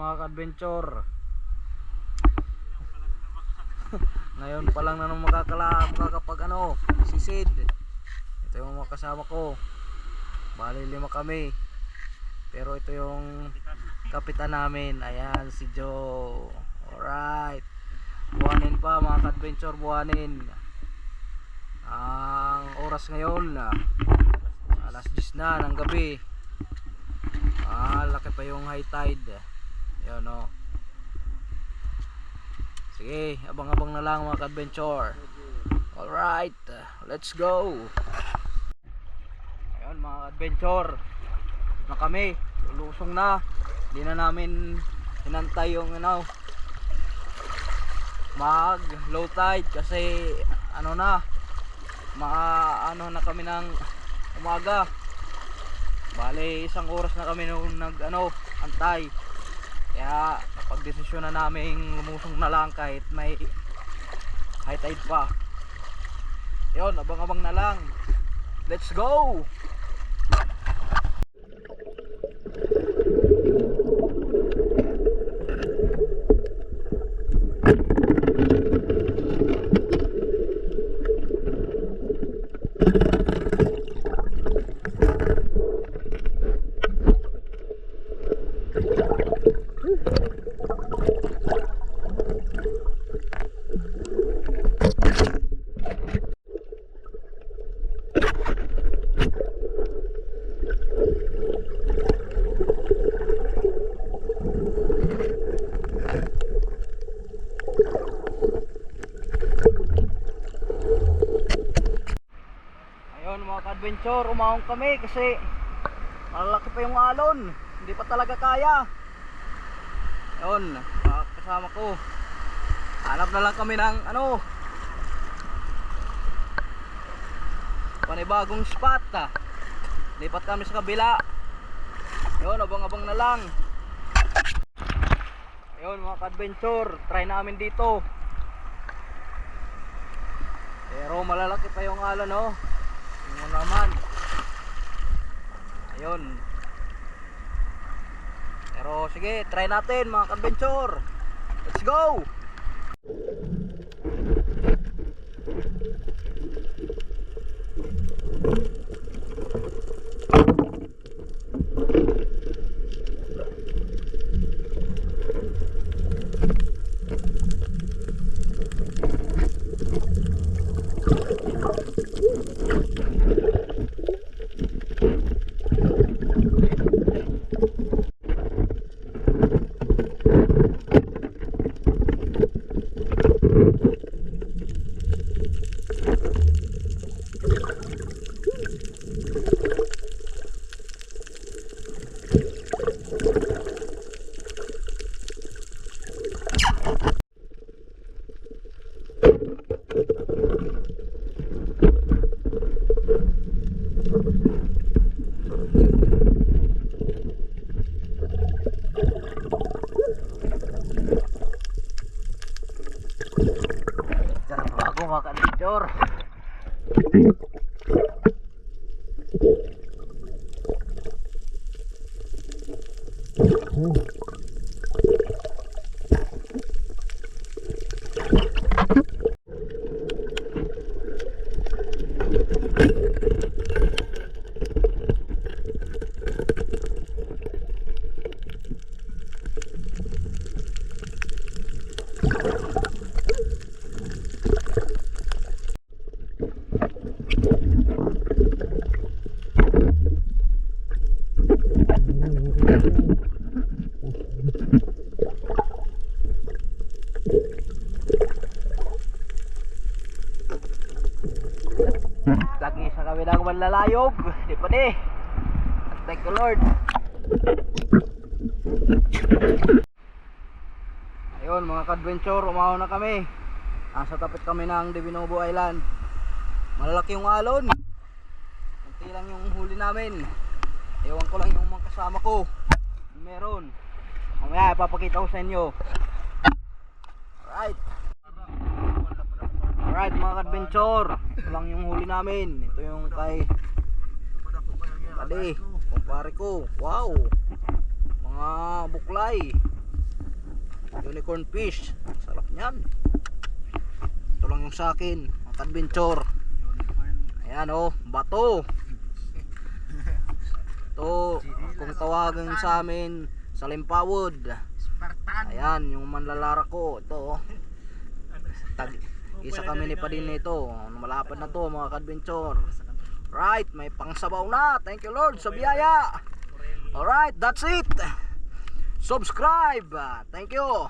mga ka-adventure. Ngayon pa lang na nung makakapag sisid. Ito yung mga kasama ko. Bali 5 kami. Pero ito yung kapitan namin. Ayan si Joe. Alright. Buhanin pa mga ka-adventure, buhanin. Ang oras ngayon alas 10 na ng gabi. Laki pa yung high tide. Ayan o. Sige, abang-abang na lang mga ka-adventure. Alright, let's go. Ayun mga ka-adventure, na kami, lulusong na. Hindi na namin hinantay yung mag low tide kasi na na kami ng umaga. Bale 1 oras na kami nung antay. Kaya napagdesisyon na namin lumusong na lang kahit may high tide pa. Yun, abang-abang na lang. Let's go! Mga ka-adventure, umahon kami kasi malaki pa yung alon, hindi pa talaga kaya. Ayun, kasama ko, hanap na lang kami ng panibagong spot. Lipat kami sa kabila. Ayun, abang-abang na lang. Ayun mga ka-adventure, try namin dito, pero malalaki pa yung alon naman. Ayun. Pero sige, try natin mga ka-adventure. Let's go. Mga ka-adventure, lagi sa kabilang manlalayog. Di pa di. Thank you Lord. Ayun mga ka-adventure, umahon na kami. Nasa tapit kami ng Divinovo Island. Malalaki yung alon. Kunti lang yung huli namin. Ewan ko lang yung mga kasama ko meron. Mamaya ipapakita ko sa inyo. Alright mga ka-adventure, ito lang yung huli namin. Ito yung kay kumpare ko. Wow, mga buklay. Unicorn fish. Sarap niyan. Ito lang yung sa akin, mga adventure. Ayan oh, bato. Ito, kung tawagan sa amin, Salimpawod. Ayan, yung manlalara ko. Ito oh. Isa kami ni pa din nito. Malapad na to mga adventure. Right, may pangsabaw na. Thank you Lord sa biyaya. Alright, that's it. Subscribe. Thank you.